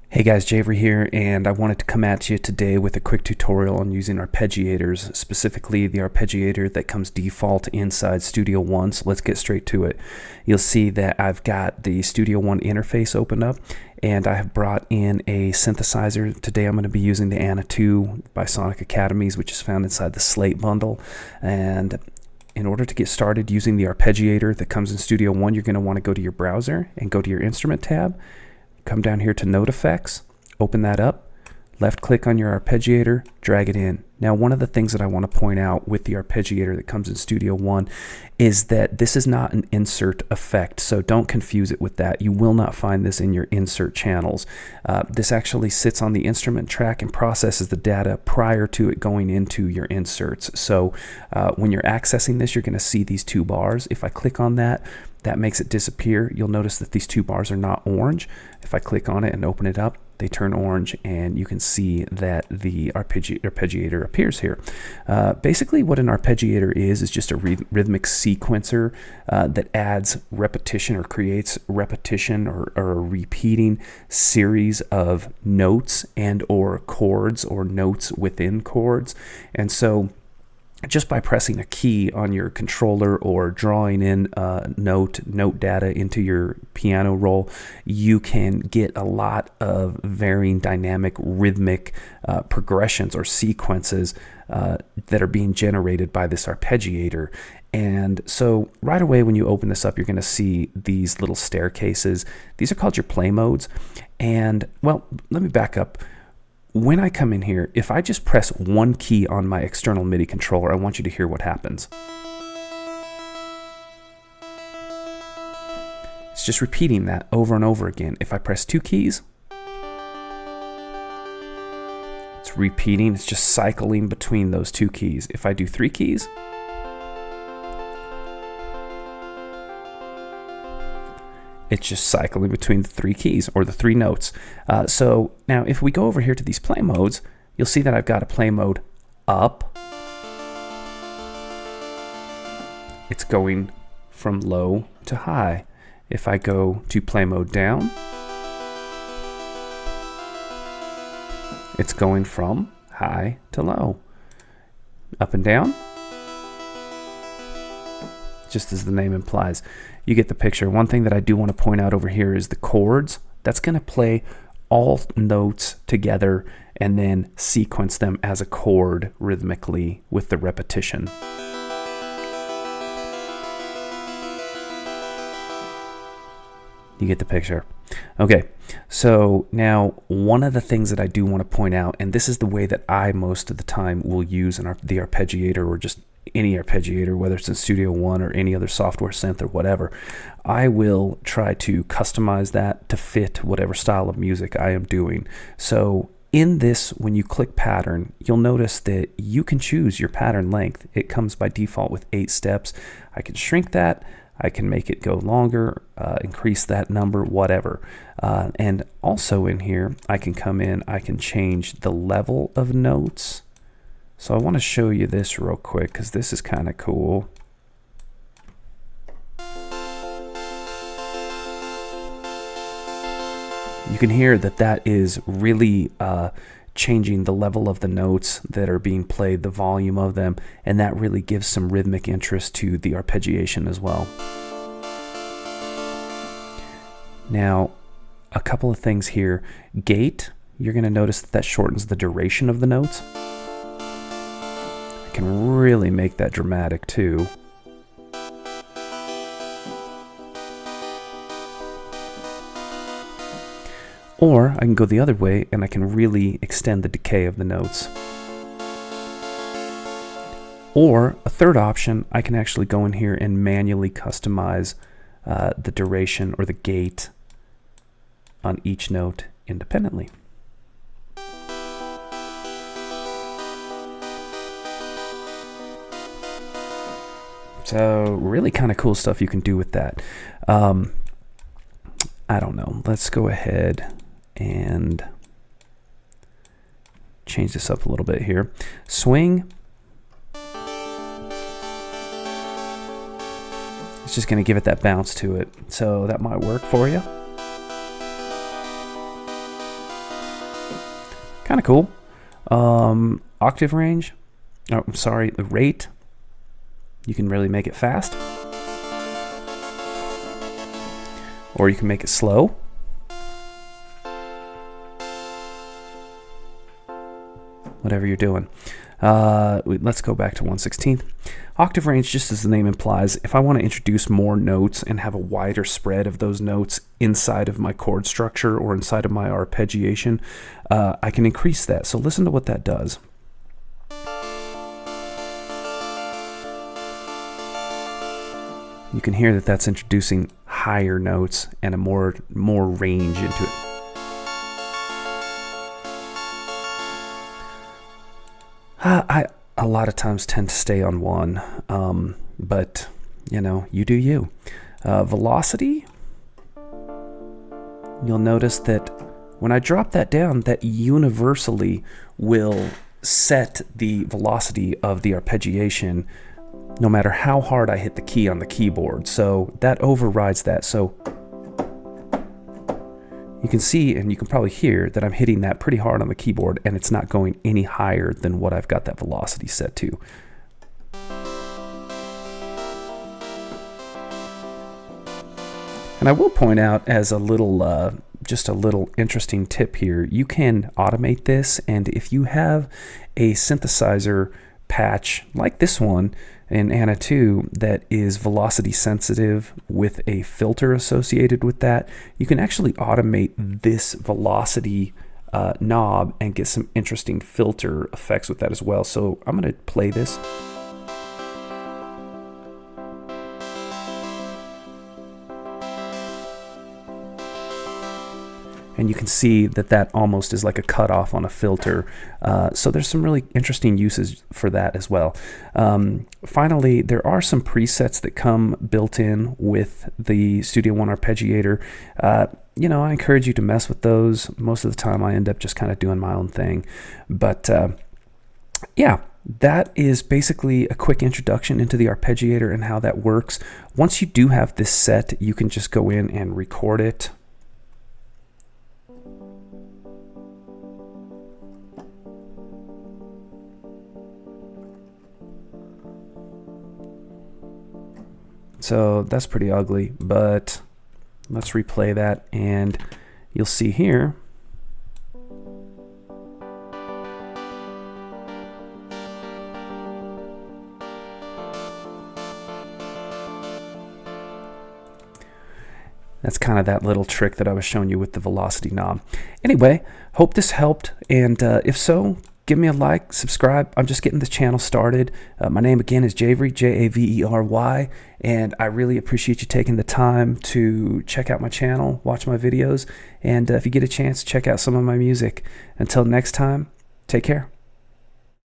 Hey guys, Javery here, and I wanted to come at you today with a quick tutorial on using arpeggiators, specifically the arpeggiator that comes default inside Studio One. So let's get straight to it. You'll see that I've got the Studio One interface opened up, and I have brought in a synthesizer. Today I'm going to be using the Anna 2 by Sonic Academies, which is found inside the Slate bundle. And in order to get started using the arpeggiator that comes in Studio One, you're going to want to go to your browser and go to your instrument tab. Come down here to Note Effects, open that up, left click on your arpeggiator, drag it in. Now, one of the things that I want to point out with the arpeggiator that comes in Studio One is that this is not an insert effect, so don't confuse it with that. You will not find this in your insert channels. This actually sits on the instrument track and processes the data prior to it going into your inserts. So when you're accessing this, you're going to see these two bars. If I click on that, that makes it disappear. You'll notice that these two bars are not orange. If I click on it and open it up, they turn orange, and you can see that the arpeggiator appears here. Basically, what an arpeggiator is just a rhythmic sequencer that adds repetition or creates repetition or a repeating series of notes and or chords or notes within chords. And so just by pressing a key on your controller or drawing in note data into your piano roll, you can get a lot of varying dynamic rhythmic progressions or sequences that are being generated by this arpeggiator. And so right away when you open this up, you're going to see these little staircases. These are called your play modes. And well, let me back up. When I come in here, if I just press one key on my external MIDI controller, I want you to hear what happens. It's just repeating that over and over again. If I press two keys, it's repeating, it's just cycling between those two keys. If I do three keys, it's just cycling between the three keys or the three notes. So now if we go over here to these play modes, you'll see that I've got a play mode up. It's going from low to high. If I go to play mode down, it's going from high to low. Up and down, just as the name implies. You get the picture. One thing that I do want to point out over here is the chords. That's going to play all notes together and then sequence them as a chord rhythmically with the repetition. You get the picture. Okay, so now one of the things that I do want to point out, and this is the way that I most of the time will use the arpeggiator or just any arpeggiator, whether it's in Studio One or any other software synth or whatever, I will try to customize that to fit whatever style of music I am doing. So in this, when you click pattern, you'll notice that you can choose your pattern length. It comes by default with 8 steps. I can shrink that. I can make it go longer, increase that number, whatever. And also in here, I can come in, I can change the level of notes. So I want to show you this real quick because this is kind of cool. You can hear that that is really changing the level of the notes that are being played, the volume of them, and that really gives some rhythmic interest to the arpeggiation as well. Now, a couple of things here. Gate, you're going to notice that shortens the duration of the notes. Can really make that dramatic too. Or I can go the other way and I can really extend the decay of the notes. Or a third option, I can actually go in here and manually customize the duration or the gate on each note independently. So really kind of cool stuff you can do with that. I don't know. Let's go ahead and change this up a little bit here. Swing. It's just going to give it that bounce to it. So that might work for you. Kind of cool. Octave range. Oh, I'm sorry, the rate. You can really make it fast. Or you can make it slow. Whatever you're doing. Let's go back to 1/16. Octave range, just as the name implies, if I want to introduce more notes and have a wider spread of those notes inside of my chord structure or inside of my arpeggiation, I can increase that. So listen to what that does. You can hear that that's introducing higher notes and a more range into it. I a lot of times tend to stay on one, but you know, you do you. Velocity, you'll notice that when I drop that down, that universally will set the velocity of the arpeggiation no matter how hard I hit the key on the keyboard. So that overrides that. So you can see, and you can probably hear, that I'm hitting that pretty hard on the keyboard, and it's not going any higher than what I've got that velocity set to. And I will point out, as a little just a little interesting tip here, you can automate this, and if you have a synthesizer patch like this one in Anna 2 that is velocity sensitive with a filter associated with that, you can actually automate this velocity knob and get some interesting filter effects with that as well. So I'm going to play this. And you can see that that almost is like a cutoff on a filter. So there's some really interesting uses for that as well. Finally, there are some presets that come built in with the Studio One Arpeggiator. You know, I encourage you to mess with those. Most of the time I end up just kind of doing my own thing. But yeah, that is basically a quick introduction into the arpeggiator and how that works. Once you do have this set, you can just go in and record it. So that's pretty ugly, but let's replay that, and you'll see here that's kind of that little trick that I was showing you with the velocity knob. Anyway, hope this helped, and if so, give me a like, subscribe. I'm just getting the channel started. My name again is Javery, Javery, and I really appreciate you taking the time to check out my channel, watch my videos, and if you get a chance, check out some of my music. Until next time, take care.